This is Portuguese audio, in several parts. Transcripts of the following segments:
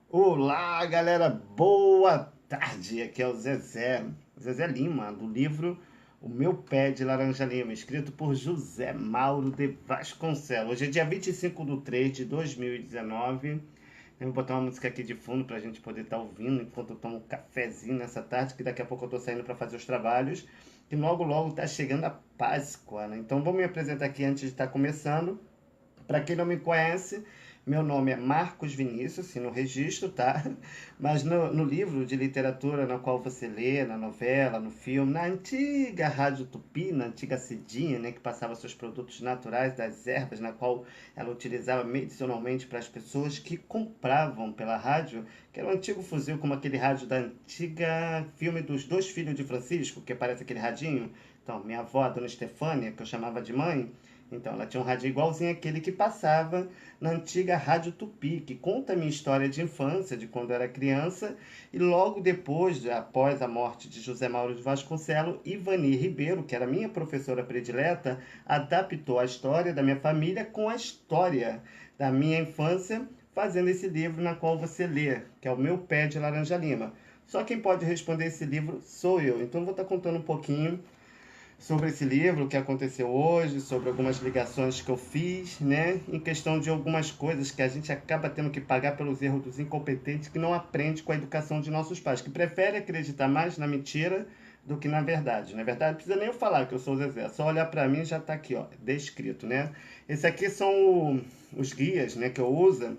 Olá, galera, boa tarde. Aqui é o Zezé Lima, do livro O Meu Pé de Laranja Lima, escrito por José Mauro de Vasconcelos. Hoje é dia 25 de 3 de 2019. Eu vou botar uma música aqui de fundo para a gente poder estar ouvindo enquanto eu tomo um cafezinho nessa tarde, que daqui a pouco eu estou saindo para fazer os trabalhos. E logo, logo está chegando a Páscoa, né? Então vou me apresentar aqui antes de estar começando. Para quem não me conhece, meu nome é Marcos Vinícius, assim, no registro, tá? Mas no livro de literatura na qual você lê, na novela, no filme, na antiga Rádio Tupi, na antiga Cidinha, né, que passava seus produtos naturais das ervas, na qual ela utilizava medicinalmente para as pessoas que compravam pela rádio, que era um antigo fuzil, como aquele rádio da antiga filme dos Dois Filhos de Francisco, que parece aquele radinho. Então, minha avó, a dona Estefânia, que eu chamava de mãe, então, ela tinha um rádio igualzinho àquele que passava na antiga Rádio Tupi, que conta a minha história de infância, de quando eu era criança, e logo depois, após a morte de José Mauro de Vasconcelos, Ivani Ribeiro, que era minha professora predileta, adaptou a história da minha família com a história da minha infância, fazendo esse livro na qual você lê, que é o Meu Pé de Laranja Lima. Só quem pode responder esse livro sou eu, então eu vou estar contando um pouquinho sobre esse livro, o que aconteceu hoje, sobre algumas ligações que eu fiz, né? Em questão de algumas coisas que a gente acaba tendo que pagar pelos erros dos incompetentes que não aprende com a educação de nossos pais, que prefere acreditar mais na mentira do que na verdade. Na verdade, não precisa nem eu falar que eu sou o Zezé, só olhar para mim já está aqui, ó, descrito, né? Esse aqui são os guias, né, que eu uso,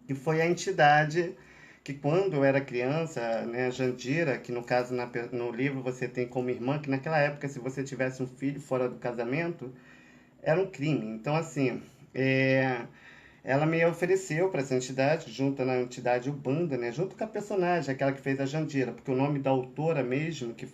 que foi a entidade que quando eu era criança, né, a Jandira, que no caso no livro você tem como irmã, que naquela época se você tivesse um filho fora do casamento, era um crime. Então assim, ela me ofereceu para essa entidade, junto na entidade Ubanda, né, junto com a personagem, aquela que fez a Jandira, porque o nome da autora mesmo, que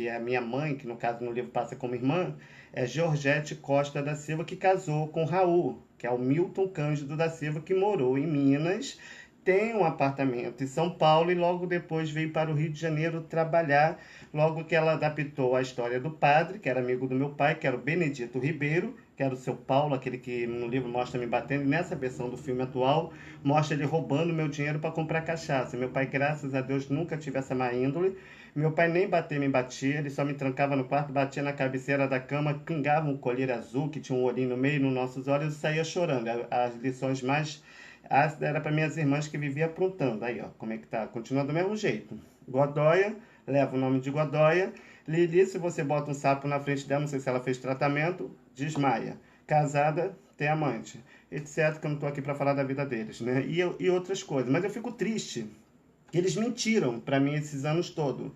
é a minha mãe, que no caso no livro passa como irmã, é Georgette Costa da Silva, que casou com Raul, que é o Milton Cândido da Silva, que morou em Minas, tem um apartamento em São Paulo e logo depois veio para o Rio de Janeiro trabalhar, logo que ela adaptou a história do padre, que era amigo do meu pai, que era o Benedito Ribeiro, que era o seu Paulo, aquele que no livro mostra me batendo, e nessa versão do filme atual mostra ele roubando meu dinheiro para comprar cachaça. Meu pai, graças a Deus, nunca tive essa má índole. Meu pai nem bater me batia, ele só me trancava no quarto, batia na cabeceira da cama, pingava um colírio azul que tinha um olhinho no meio nos nossos olhos e saía chorando. As lições mais ácidas era para minhas irmãs que viviam aprontando. Aí, ó, como é que tá? Continua do mesmo jeito. Godóia, leva o nome de Godóia. Lili, se você bota um sapo na frente dela, não sei se ela fez tratamento, desmaia. Casada, tem amante. Etc, que eu não tô aqui para falar da vida deles, né? E outras coisas. Mas eu fico triste que eles mentiram para mim esses anos todos.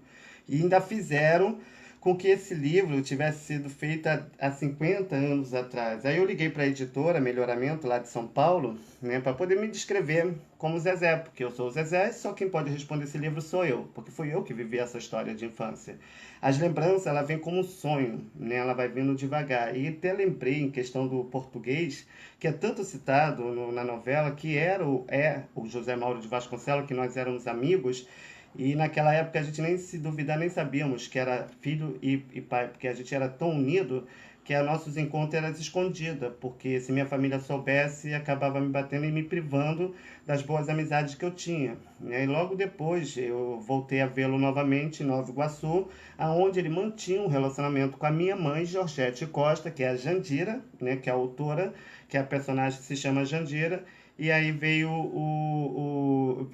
E ainda fizeram com que esse livro tivesse sido feito há 50 anos atrás. Aí eu liguei para a editora Melhoramento, lá de São Paulo, né, para poder me descrever como Zezé, porque eu sou o Zezé e só quem pode responder esse livro sou eu, porque fui eu que vivi essa história de infância. As lembranças, ela vem como um sonho, né, ela vai vindo devagar. E até lembrei, em questão do português, que é tanto citado na novela, que é o José Mauro de Vasconcelos, que nós éramos amigos, e naquela época a gente nem se duvidar, nem sabíamos que era filho e pai, porque a gente era tão unido que a nossos encontros eram escondida, porque se minha família soubesse, acabava me batendo e me privando das boas amizades que eu tinha. E logo depois eu voltei a vê-lo novamente em Nova Iguaçu, aonde ele mantinha um relacionamento com a minha mãe, Georgette Costa, que é a Jandira, né, que é a autora, que é a personagem que se chama Jandira, e aí veio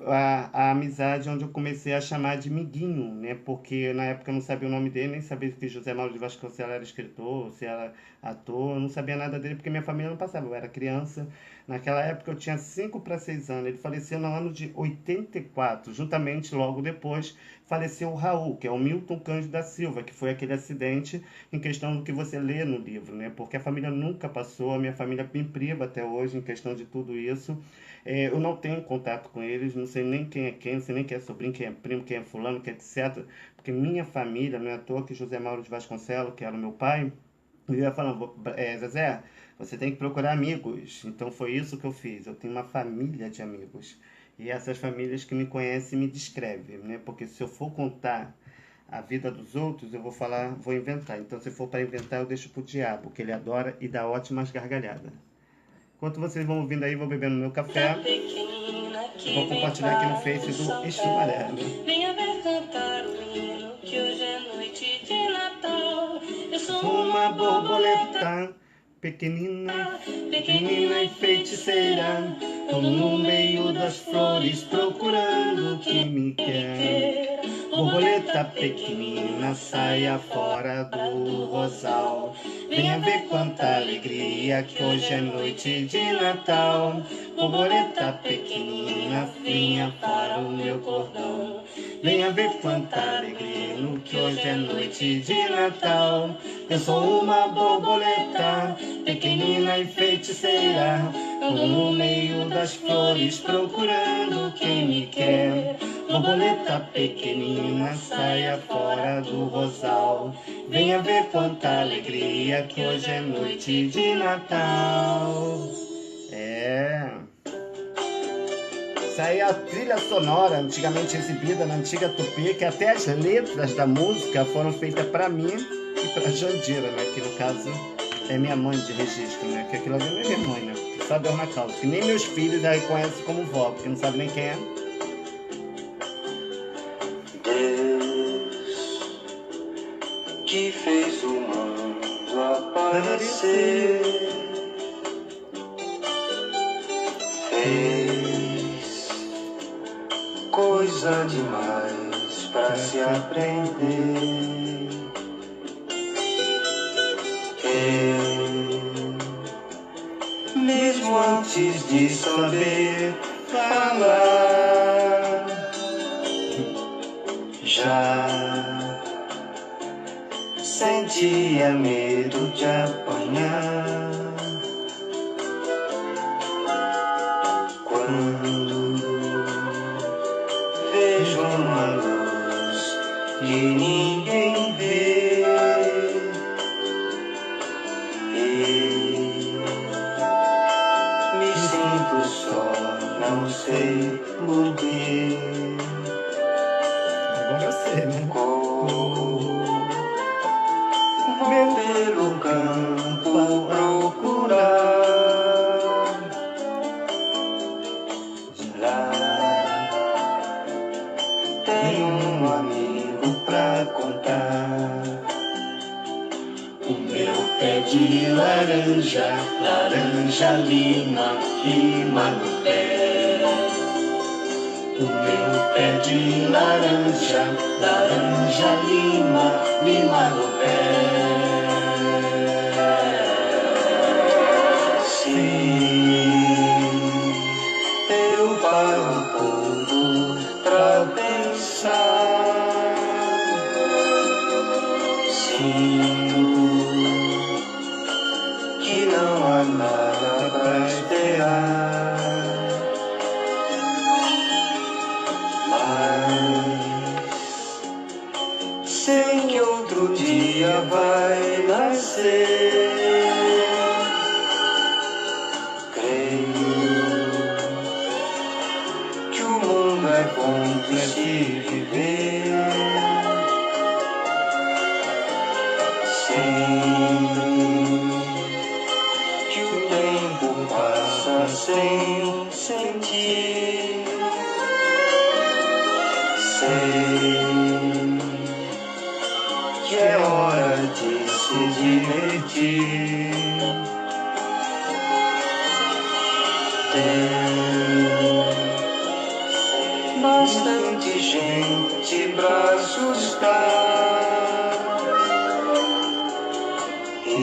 a amizade onde eu comecei a chamar de Miguinho, né? Porque na época eu não sabia o nome dele, nem sabia que José Mauro de Vasconcelos era escritor, se era ator, eu não sabia nada dele porque minha família não passava, eu era criança. Naquela época eu tinha 5 para 6 anos, ele faleceu no ano de 84, juntamente logo depois faleceu o Raul, que é o Milton Cândido da Silva, que foi aquele acidente em questão do que você lê no livro, né? Porque a família nunca passou, a minha família me priva até hoje em questão de tudo isso. Eu não tenho contato com eles, não sei nem quem, não sei nem quem é sobrinho, quem é primo, quem é fulano, quem é etc. Porque minha família, não é à toa que José Mauro de Vasconcelos, que era o meu pai, eu ia falando, Zezé, você tem que procurar amigos. Então foi isso que eu fiz. Eu tenho uma família de amigos. E essas famílias que me conhecem me descrevem, né? Porque se eu for contar a vida dos outros, eu vou falar, vou inventar. Então se for para inventar, eu deixo pro diabo, que ele adora e dá ótimas gargalhadas. Enquanto vocês vão ouvindo aí, vou bebendo meu café. Eu vou compartilhar aqui no Face do Exumaré, né? Venha ver cantar o hino, que hoje é noite de Natal. Eu sou Uma borboleta pequenina, pequenina e feiticeira. Tô no meio das flores procurando quem me quer. Borboleta pequenina, saia fora do rosal. Venha ver quanta alegria, que hoje é noite de Natal. Borboleta pequenina, venha fora o meu cordão. Venha ver quanta alegria, que hoje é noite de Natal. Eu sou uma borboleta pequenina e feiticeira. Tô no meio das flores procurando quem me quer. Borboleta pequenina, saia fora do rosal. Venha ver quanta alegria, que hoje é noite de Natal. Essa aí é a trilha sonora antigamente exibida na antiga Tupi, que até as letras da música foram feitas para mim e para Jandira, né? Que no caso é minha mãe de registro, né? Que aquilo ali não é minha mãe, né? Só Deus na causa. Que nem meus filhos já reconhecem como vó, porque não sabe nem quem é. Deus que fez o mundo aparecer, fez coisa demais pra se aprender. Eu, mesmo antes de saber falar, já sentia medo de apanhar. Quando vejo uma luz que ninguém vê, eu me sinto só, não sei porquê. Agora eu sei, né? Vou pelo campo procurar. Lá tem um amigo pra contar. O meu pé de laranja, laranja lima, lima no pé. O meu pé de laranja, laranja lima, lima no pé. Sim, eu paro pouco pra pensar. Sinto que não há nada pra esperar. Mas sei que outro dia vai nascer. Creio que o mundo é bom de se viver. Sei que o tempo passa sem sentir. Sei que é hora de se divertir. Tem bastante gente pra assustar e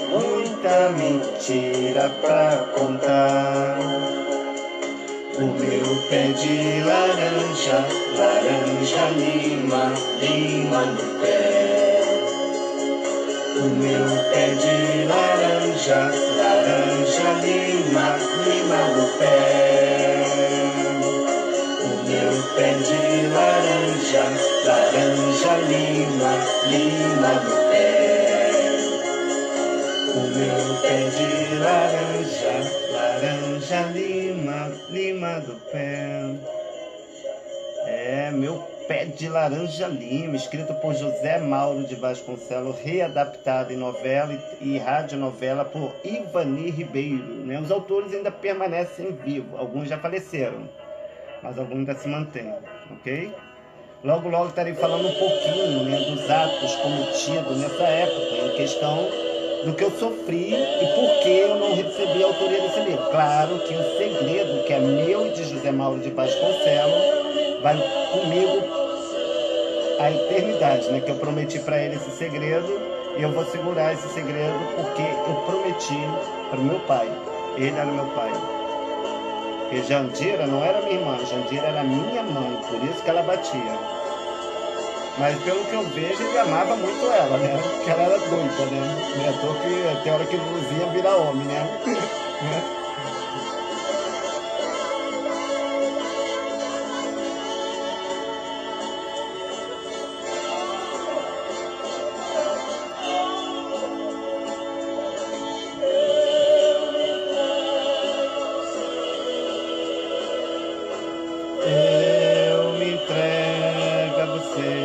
muita mentira pra contar. O meu pé de laranja, laranja lima, lima no pé. O meu pé de laranja, laranja lima, lima no pé. O meu pé de laranja, laranja lima, lima no pé. O meu pé de laranja, laranja lima, lima do pé. É, meu Pé de Laranja Lima, escrito por José Mauro de Vasconcelos, readaptado em novela e radionovela por Ivani Ribeiro, né? Os autores ainda permanecem vivos, alguns já faleceram, mas alguns ainda se mantêm, ok? Logo, logo estarei falando um pouquinho, né, dos atos cometidos nessa época, em questão do que eu sofri e por que eu não recebi a autoria desse livro. Claro que o segredo, que é meu e de José Mauro de Vasconcelos, vai comigo a eternidade, né? Que eu prometi para ele esse segredo e eu vou segurar esse segredo porque eu prometi para o meu pai. Ele era meu pai. Porque Jandira não era minha irmã, Jandira era minha mãe, por isso que ela batia. Mas pelo que eu vejo, ele amava muito ela, né? Porque ela era doida, né? Não é à toa que tem hora que Luzia vira homem, né? Eu me entrego a você.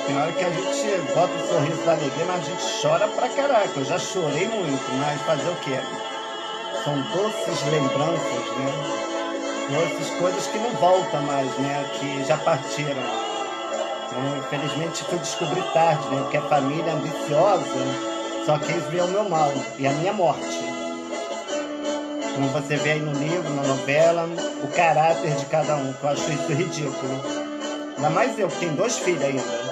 Tem hora que a gente bota o sorriso da alegria, mas a gente chora pra caraca. Eu já chorei muito, mas fazer o quê? São doces lembranças, né? Doces coisas que não voltam mais, né? Que já partiram. Infelizmente fui descobrir tarde, né? Porque a família ambiciosa só quis ver o meu mal e a minha morte. Como você vê aí no livro, na novela, o caráter de cada um, que eu acho isso ridículo. Ainda mais eu, que tenho 2 filhos ainda.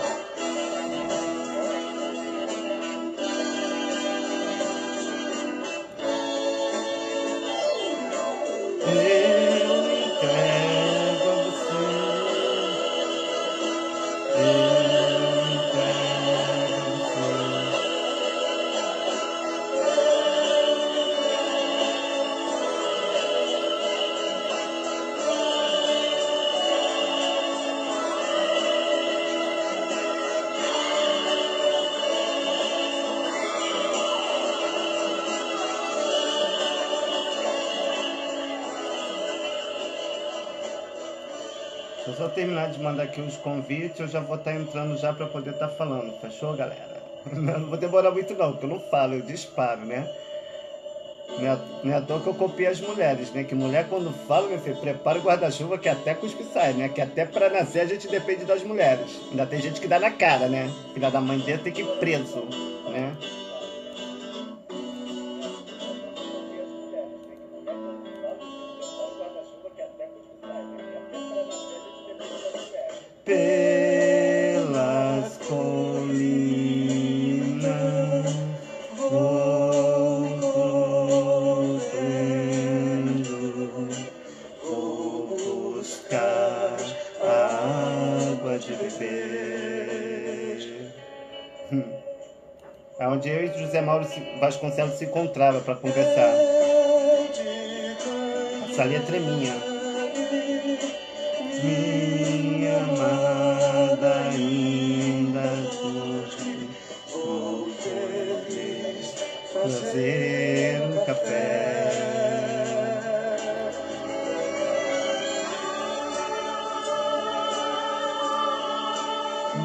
Eu me entrego a você. Eu me entrego a você. Se eu só terminar de mandar aqui os convites, eu já vou estar entrando já para poder estar falando. Fechou, galera? Não vou demorar muito não, porque eu não falo, eu disparo, né? Não é à toa que eu copiei as mulheres, né? Que mulher quando fala, meu filho, prepara o guarda-chuva que até cuspe sai, né? Que até para nascer a gente depende das mulheres. Ainda tem gente que dá na cara, né? Filha da mãe dele tem que ir preso, né? Pelas colinas vou correndo, vou buscar água de beber. É onde eu e José Mauro Vasconcelos se encontravam para conversar. Essa letra é minha. Minha amada ainda hoje vou poder fazer um café.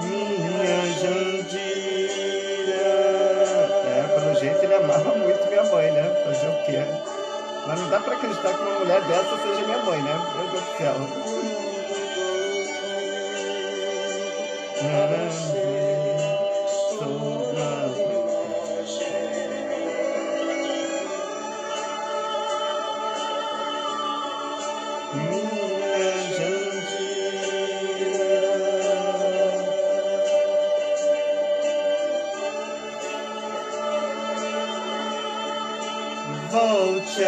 Minha Jandira. Pelo jeito ele amava muito minha mãe, né? Fazer o quê? Mas não dá pra acreditar que uma mulher dessa seja minha mãe, né? Meu Deus do céu. Volte a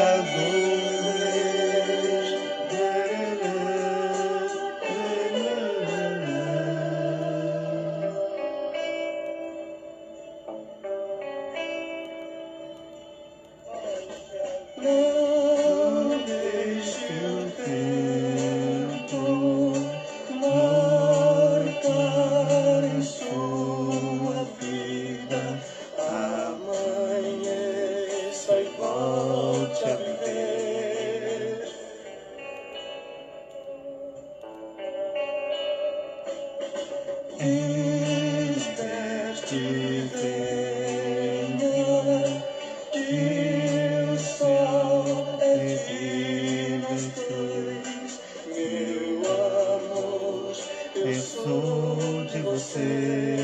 volte a viver. Este venho e só terríveis sois, meu amor, eu sou de você.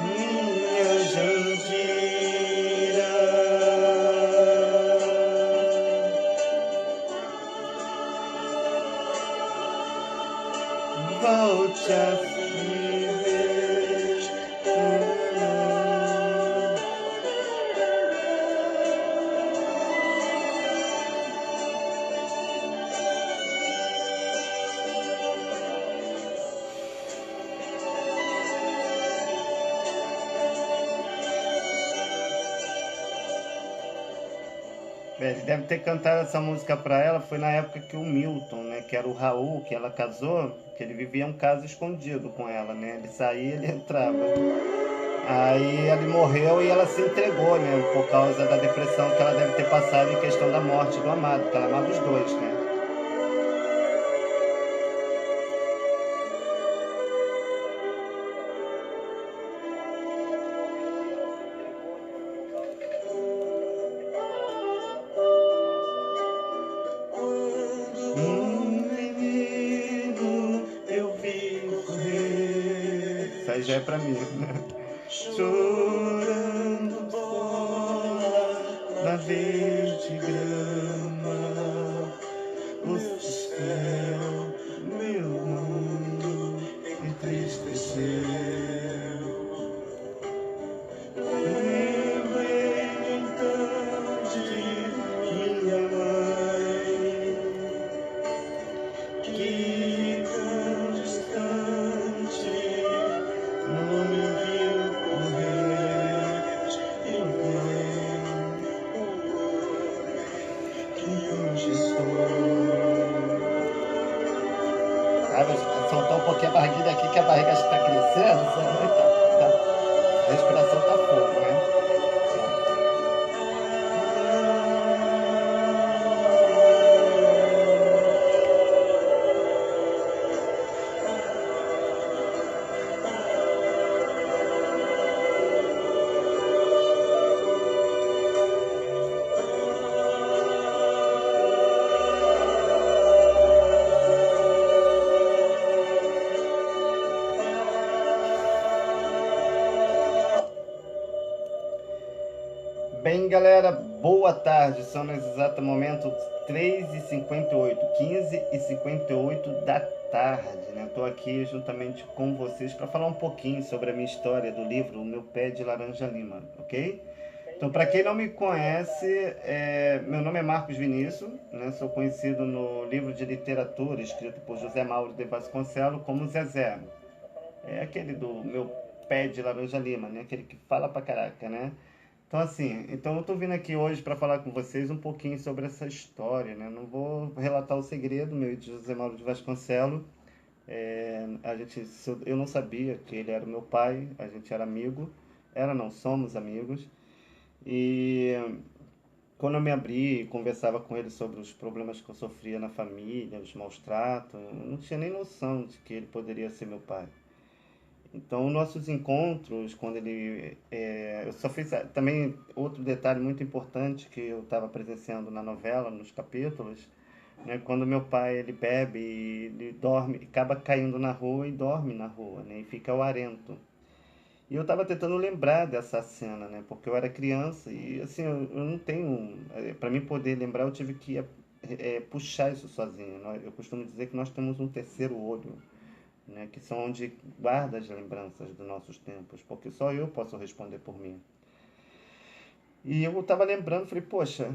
Minha Jandira, volte a viver. Ele deve ter cantado essa música pra ela, foi na época que o Milton, né, que era o Raul, que ela casou, que ele vivia um caso escondido com ela, né? Ele saía, ele entrava. Aí ele morreu e ela se entregou, né, por causa da depressão que ela deve ter passado em questão da morte do amado, porque ela amava os dois, né? Menino, eu vi correr. Isso aí já é pra mim, né? Chorando fora na verde grama, o céu, meu mundo entristeceu. Lembrei então de minha mãe, que tão distante não me viu correr. Eu venho, que hoje estou. Ah, vou soltar um pouquinho a barriguinha aqui, que a barriga está crescendo, sabe? A respiração tá fogo, né? Bem, galera, boa tarde. São nesse exato momento 3h58, 15h58 da tarde, né? Estou aqui juntamente com vocês para falar um pouquinho sobre a minha história do livro O Meu Pé de Laranja Lima, ok? Então, para quem não me conhece, meu nome é Marcos Vinícius, né? Sou conhecido no livro de literatura escrito por José Mauro de Vasconcelos como Zezé. É aquele do Meu Pé de Laranja Lima, né? Aquele que fala pra caraca, né? Então, assim, eu tô vindo aqui hoje para falar com vocês um pouquinho sobre essa história, né? Não vou relatar o segredo meu e de José Mauro de Vasconcelos. Eu não sabia que ele era o meu pai, a gente era amigo, não, somos amigos. E quando eu me abri e conversava com ele sobre os problemas que eu sofria na família, os maus tratos, eu não tinha nem noção de que ele poderia ser meu pai. Então, nossos encontros, quando ele... eu só fiz também outro detalhe muito importante que eu estava presenciando na novela, nos capítulos, né? Quando meu pai ele bebe, ele dorme, acaba caindo na rua e dorme na rua, né? E fica avarento. E eu estava tentando lembrar dessa cena, né? Porque eu era criança e, assim, eu não tenho... Para mim poder lembrar, eu tive que puxar isso sozinho. Eu costumo dizer que nós temos um terceiro olho, né, que são onde guarda as lembranças dos nossos tempos, porque só eu posso responder por mim. E eu estava lembrando, falei, poxa,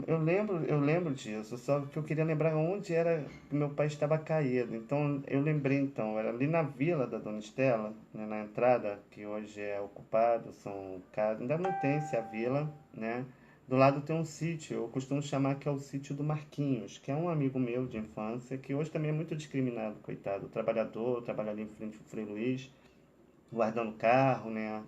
eu lembro disso, só que eu queria lembrar onde era que meu pai estava caído. Então eu lembrei, então, era ali na vila da Dona Estela, né, na entrada, que hoje é ocupado, são casas, ainda mantém-se a vila, né, Do lado tem um sítio, eu costumo chamar que é o sítio do Marquinhos, que é um amigo meu de infância, que hoje também é muito discriminado, coitado. Trabalhador, trabalha ali em frente ao Frei Luiz, guardando carro, né?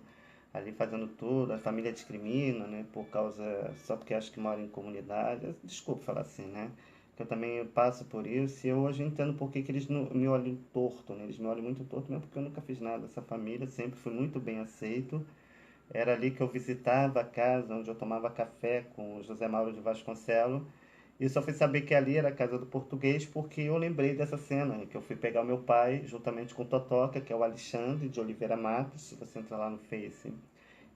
Ali fazendo tudo, a família discrimina, né? Por causa, só porque acho que mora em comunidade. Desculpa falar assim, né? Que eu também passo por isso e eu hoje entendo por que eles me olham torto, né? Eles me olham muito torto mesmo porque eu nunca fiz nada dessa família, sempre fui muito bem aceito. Era ali que eu visitava a casa onde eu tomava café com o José Mauro de Vasconcelos. E só fui saber que ali era a casa do português porque eu lembrei dessa cena, que eu fui pegar o meu pai juntamente com o Totoca, que é o Alexandre de Oliveira Matos. Se você entrar lá no Face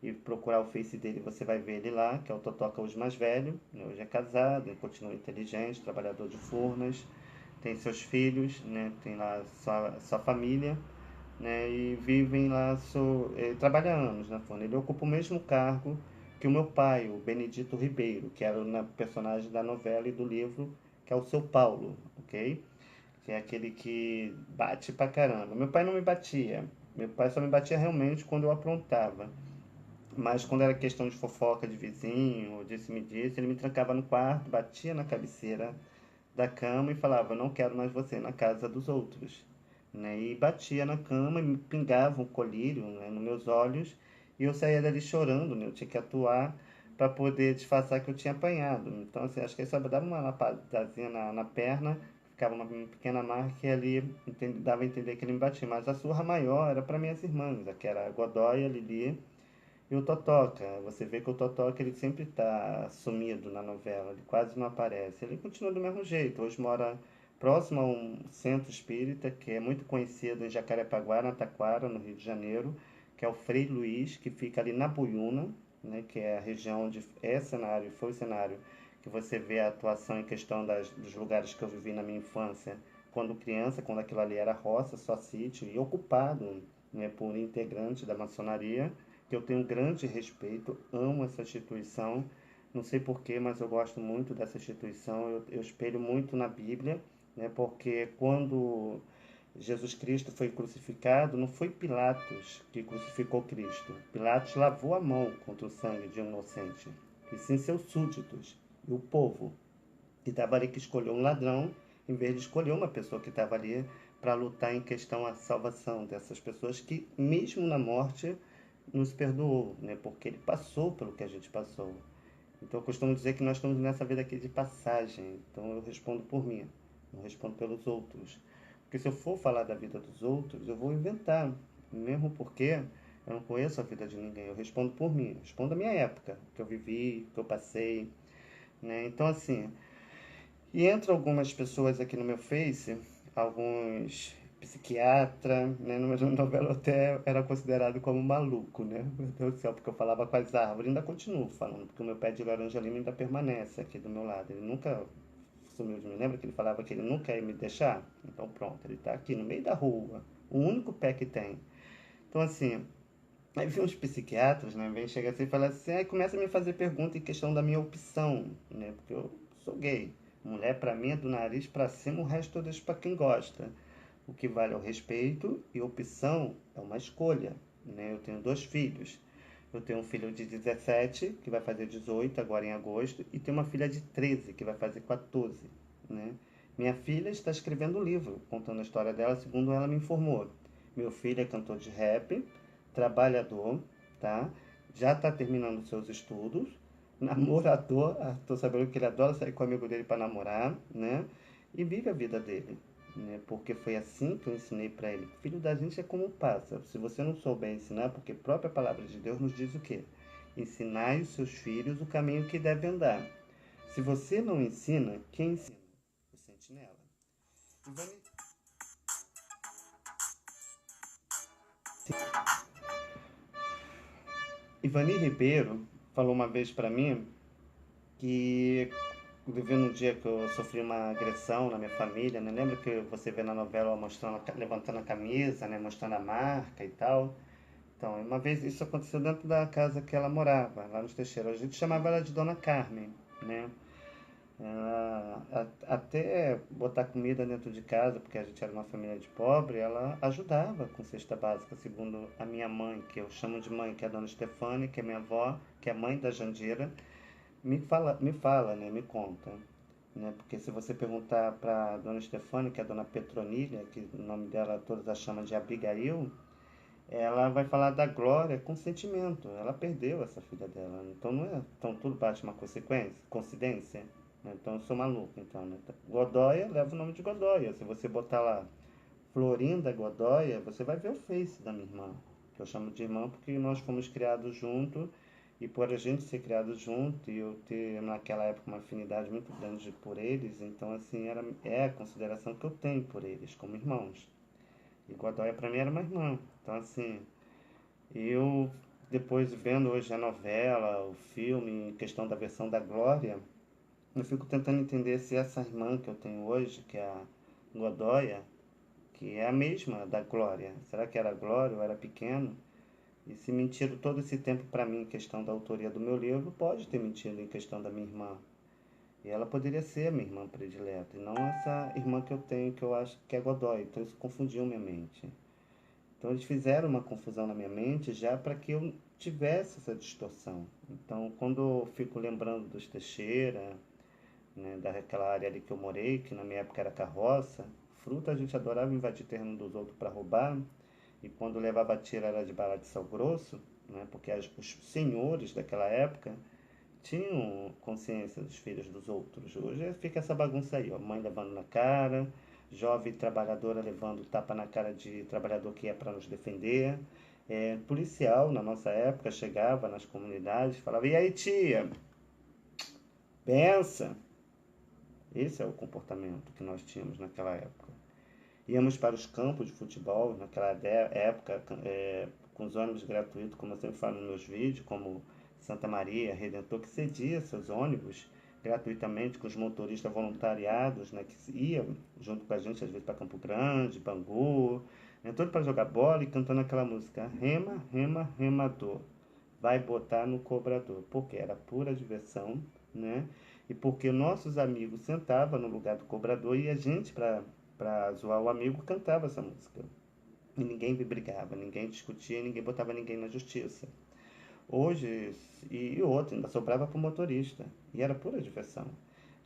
e procurar o Face dele, você vai ver ele lá, que é o Totoca hoje mais velho. Né? Hoje é casado, ele continua inteligente, trabalhador de Furnas, tem seus filhos, né? Tem lá sua família, né? E vivem lá, trabalha há anos na Furnas. Ele ocupa o mesmo cargo que o meu pai, o Benedito Ribeiro, que era o personagem da novela e do livro, que é o seu Paulo, ok? Que é aquele que bate pra caramba. Meu pai não me batia. Meu pai só me batia realmente quando eu aprontava. Mas quando era questão de fofoca de vizinho, ou disse-me-disse, ele me trancava no quarto, batia na cabeceira da cama e falava, não quero mais você na casa dos outros. Né? E batia na cama e me pingava um colírio, né, nos meus olhos e eu saía dali chorando, né? Eu tinha que atuar para poder disfarçar que eu tinha apanhado. Então, assim, acho que ele só dava uma lapadazinha na perna, ficava uma pequena marca e ali dava a entender que ele me batia. Mas a surra maior era para minhas irmãs, que era a Godoy, a Lili e o Totoca. Você vê que o Totoca ele sempre está sumido na novela, ele quase não aparece. Ele continua do mesmo jeito. Hoje mora próximo a um centro espírita que é muito conhecido em Jacarepaguá, na Taquara, no Rio de Janeiro, que é o Frei Luiz, que fica ali na Buiúna, né, que é a região onde é cenário, foi cenário que você vê a atuação em questão dos lugares que eu vivi na minha infância, quando criança, quando aquilo ali era roça, só sítio, e ocupado, né, por integrantes da maçonaria, que eu tenho um grande respeito, amo essa instituição, não sei porquê, mas eu gosto muito dessa instituição, eu espelho muito na Bíblia, né, porque quando Jesus Cristo foi crucificado, não foi Pilatos que crucificou Cristo. Pilatos lavou a mão contra o sangue de um inocente, e sim seus súditos e o povo, que estava ali que escolheu um ladrão, em vez de escolher uma pessoa que estava ali para lutar em questão à salvação dessas pessoas que, mesmo na morte, nos perdoou, né? Porque ele passou pelo que a gente passou. Então eu costumo dizer que nós estamos nessa vida aqui de passagem. Então eu respondo por mim, não respondo pelos outros. Porque se eu for falar da vida dos outros, eu vou inventar. Mesmo porque eu não conheço a vida de ninguém. Eu respondo por mim. Eu respondo a minha época, que eu vivi, que eu passei. Né? Então assim, e entra algumas pessoas aqui no meu Face, alguns psiquiatra, né? Numa novela eu até era considerado como maluco, né? Meu Deus do céu, porque eu falava com as árvores, ainda continuo falando, porque o meu pé de laranja lima ainda permanece aqui do meu lado. Ele nunca sumiu de mim. Lembra que ele falava que ele nunca ia me deixar? Então pronto, ele está aqui no meio da rua, o único pé que tem. Então assim, aí vem uns psiquiatras, né? Vem chegar assim e falar assim, aí começa a me fazer pergunta em questão da minha opção, né? Porque eu sou gay. Mulher pra mim é do nariz pra cima, o resto eu deixo pra quem gosta. O que vale é o respeito e opção é uma escolha, né? Eu tenho 2 filhos. Eu tenho um filho de 17, que vai fazer 18 agora em agosto, e tenho uma filha de 13, que vai fazer 14, né? Minha filha está escrevendo um livro, contando a história dela, segundo ela me informou. Meu filho é cantor de rap, trabalhador, tá? Já está terminando seus estudos, namorador, estou sabendo que ele adora sair com o amigo dele para namorar, né? E vive a vida dele, né? Porque foi assim que eu ensinei para ele. Filho da gente é como um pássaro. Se você não souber ensinar, porque a própria palavra de Deus nos diz o quê? Ensinai os seus filhos o caminho que devem andar. Se você não ensina, quem ensina? O sentinela. Ivani Ribeiro falou uma vez para mim que vivendo um dia que eu sofri uma agressão na minha família, né? Lembra que você vê na novela ela mostrando, levantando a camisa, né? Mostrando a marca e tal. Então, uma vez isso aconteceu dentro da casa que ela morava, lá nos Teixeiras. A gente chamava ela de Dona Carmen, né? Ela, até botar comida dentro de casa, porque a gente era uma família de pobre, ela ajudava com cesta básica, segundo a minha mãe, que eu chamo de mãe, que é a Dona Stefane, que é minha avó, que é mãe da Jandira, me fala, né? Me conta. Né? Porque se você perguntar para dona Stefânia, que é a dona Petronília, que o nome dela todas a chamam de Abigail, ela vai falar da Glória com sentimento. Ela perdeu essa filha dela. Então não é. Então tudo bate uma consequência, coincidência. Né? Então eu sou maluco, então, né? Godoia leva o nome de Godoia. Se você botar lá Florinda Godoia, você vai ver o Face da minha irmã. Que eu chamo de irmã porque nós fomos criados juntos. E por a gente ser criado junto e eu ter naquela época uma afinidade muito grande por eles, então assim é a consideração que eu tenho por eles como irmãos. E Godoy para mim era uma irmã. Então, assim, eu depois vendo hoje a novela, o filme, em questão da versão da Glória, eu fico tentando entender se essa irmã que eu tenho hoje, que é a Godoya, que é a mesma da Glória, será que era Glória ou era pequeno? E se mentiram todo esse tempo para mim em questão da autoria do meu livro, pode ter mentido em questão da minha irmã. E ela poderia ser a minha irmã predileta, e não essa irmã que eu tenho, que eu acho que é Godoy. Então isso confundiu minha mente. Então eles fizeram uma confusão na minha mente já para que eu tivesse essa distorção. Então quando eu fico lembrando dos Teixeira, né, daquela área ali que eu morei, que na minha época era carroça, fruta a gente adorava invadir terreno dos outros para roubar, e quando levava a tira era de bala de sal grosso, né, porque os senhores daquela época tinham consciência dos filhos dos outros. Hoje fica essa bagunça aí, ó, mãe levando na cara, jovem trabalhadora levando tapa na cara de trabalhador que é para nos defender. Policial, na nossa época, chegava nas comunidades, falava, e aí tia, benção. Esse é o comportamento que nós tínhamos naquela época. Íamos para os campos de futebol, naquela época, com os ônibus gratuitos, como eu sempre falo nos meus vídeos, como Santa Maria, Redentor, que cedia seus ônibus gratuitamente com os motoristas voluntariados, né, que iam junto com a gente, às vezes para Campo Grande, Bangu, né, tudo para jogar bola e cantando aquela música, rema, rema, remador, vai botar no cobrador, porque era pura diversão, né? E porque nossos amigos sentavam no lugar do cobrador e a gente, para zoar o amigo, cantava essa música. E ninguém brigava, ninguém discutia, ninguém botava ninguém na justiça. Hoje, e outro, ainda sobrava para o motorista. E era pura diversão.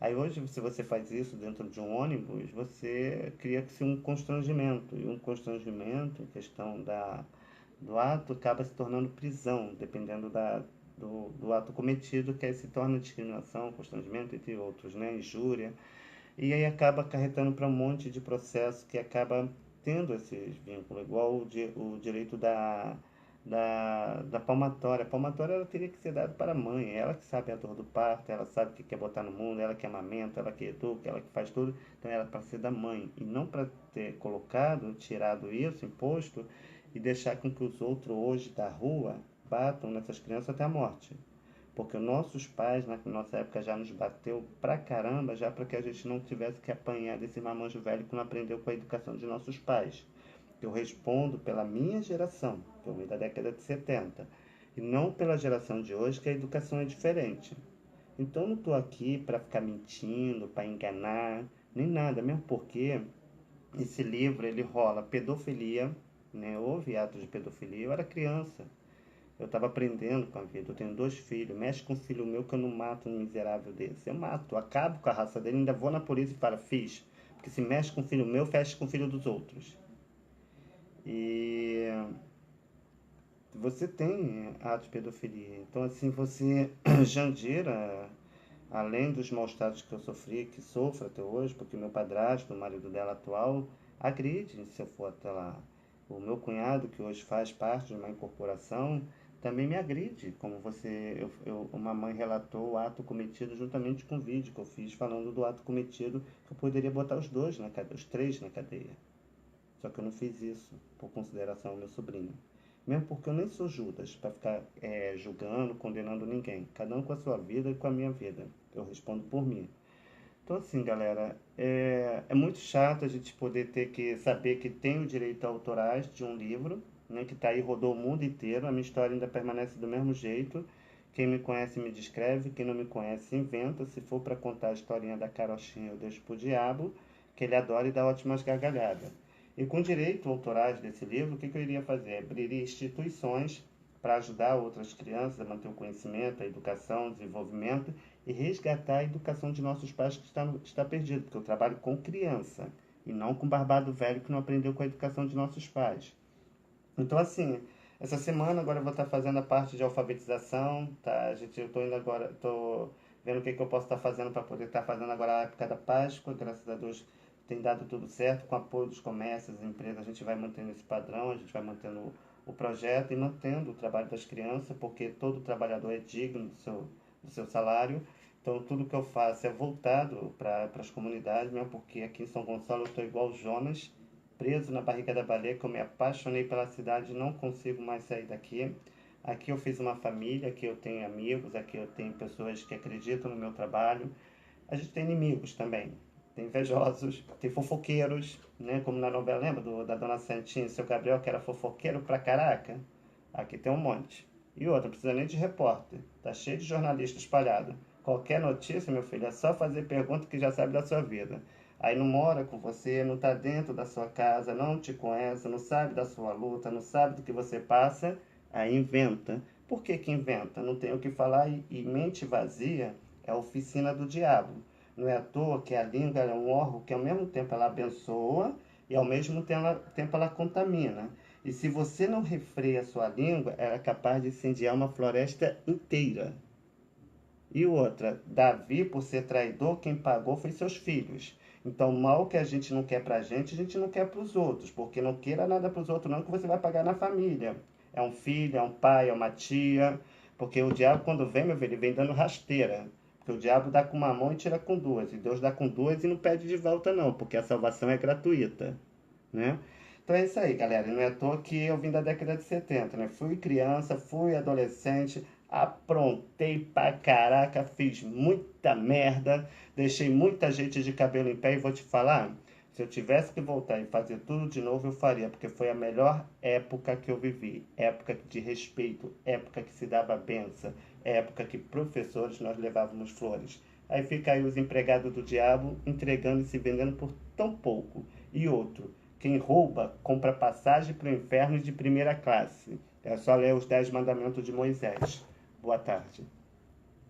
Aí hoje, se você faz isso dentro de um ônibus, você cria-se um constrangimento. E um constrangimento, em questão do ato, acaba se tornando prisão, dependendo do ato cometido, que aí se torna discriminação, constrangimento, entre outros, né? Injúria. E aí acaba acarretando para um monte de processo que acaba tendo esses vínculos, igual o direito da palmatória. A palmatória ela teria que ser dada para a mãe, ela que sabe a dor do parto, ela sabe o que quer botar no mundo, ela que amamenta, ela que educa, ela que faz tudo, então ela é para ser da mãe, e não para ter colocado, tirado isso, imposto, e deixar com que os outros hoje da rua batam nessas crianças até a morte. Porque nossos pais, na nossa época, já nos bateu pra caramba, já para que a gente não tivesse que apanhar desse marmanjo velho que não aprendeu com a educação de nossos pais. Eu respondo pela minha geração, que eu vim da década de 70, e não pela geração de hoje, que a educação é diferente. Então eu não estou aqui para ficar mentindo, para enganar, nem nada, mesmo porque esse livro ele rola pedofilia, né? Houve atos de pedofilia, eu era criança. Eu estava aprendendo com a vida. Eu tenho 2 filhos. Mexe com um filho meu que eu não mato um miserável desse. Eu mato, acabo com a raça dele, ainda vou na polícia e falo, fiz. Porque se mexe com o filho meu, fecha com o filho dos outros. E você tem atos de pedofilia. Então, assim, você, Jandira, além dos maus tratos que eu sofri, que sofro até hoje, porque meu padrasto, o marido dela atual, agride se eu for até lá. O meu cunhado, que hoje faz parte de uma incorporação, também me agride, como uma mãe relatou o ato cometido juntamente com o vídeo que eu fiz falando do ato cometido, que eu poderia botar os 2 na cadeia, os 3 na cadeia. Só que eu não fiz isso por consideração ao meu sobrinho. Mesmo porque eu nem sou Judas para ficar julgando, condenando ninguém. Cada um com a sua vida e com a minha vida. Eu respondo por mim. Então, assim, galera, é muito chato a gente poder ter que saber que tem o direito autorais de um livro, né, que está aí, rodou o mundo inteiro, a minha história ainda permanece do mesmo jeito. Quem me conhece me descreve, quem não me conhece inventa. Se for para contar a historinha da carochinha, eu deixo pro diabo, que ele adora e dá ótimas gargalhadas. E com direito autorais desse livro, o que eu iria fazer? Abriria instituições para ajudar outras crianças a manter o conhecimento, a educação, o desenvolvimento e resgatar a educação de nossos pais que está perdido, porque eu trabalho com criança e não com barbado velho que não aprendeu com a educação de nossos pais. Então, assim, essa semana agora eu vou estar fazendo a parte de alfabetização, tá? Eu tô indo agora, tô vendo o que eu posso estar fazendo para poder estar fazendo agora a época da Páscoa. Graças a Deus tem dado tudo certo, com o apoio dos comércios, das empresas, a gente vai mantendo esse padrão, a gente vai mantendo o projeto e mantendo o trabalho das crianças, porque todo trabalhador é digno do seu salário. Então, tudo que eu faço é voltado para as comunidades, mesmo porque aqui em São Gonçalo eu estou igual Jonas, preso na barriga da baleia, que eu me apaixonei pela cidade e não consigo mais sair daqui. Aqui eu fiz uma família, aqui eu tenho amigos, aqui eu tenho pessoas que acreditam no meu trabalho. A gente tem inimigos também, tem invejosos, tem fofoqueiros, né? Como na novela, lembra da Dona Santinha e seu Gabriel, que era fofoqueiro pra caraca? Aqui tem um monte. E outra, não precisa nem de repórter, tá cheio de jornalista espalhado. Qualquer notícia, meu filho, é só fazer pergunta que já sabe da sua vida. Aí não mora com você, não está dentro da sua casa, não te conhece, não sabe da sua luta, não sabe do que você passa, aí inventa. Por que que inventa? Não tem o que falar e mente vazia é a oficina do diabo. Não é à toa que a língua é um órgão que ao mesmo tempo ela abençoa e ao mesmo tempo ela contamina. E se você não refreia a sua língua, ela é capaz de incendiar uma floresta inteira. E outra, Davi, por ser traidor, quem pagou foi seus filhos. Então, o mal que a gente não quer pra gente, a gente não quer pros outros. Porque não queira nada pros outros, não, que você vai pagar na família. É um filho, é um pai, é uma tia. Porque o diabo, quando vem, meu filho, ele vem dando rasteira. Porque o diabo dá com uma mão e tira com duas. E Deus dá com duas e não pede de volta, não. Porque a salvação é gratuita, né? Então é isso aí, galera. Não é à toa que eu vim da década de 70, né? Fui criança, fui adolescente, aprontei pra caraca, fiz muita merda, deixei muita gente de cabelo em pé e vou te falar, se eu tivesse que voltar e fazer tudo de novo, eu faria, porque foi a melhor época que eu vivi. Época de respeito, época que se dava benção, época que professores nós levávamos flores. Aí fica aí os empregados do diabo entregando e se vendendo por tão pouco. E outro, quem rouba, compra passagem para o inferno de primeira classe. É só ler os 10 mandamentos de Moisés. Boa tarde.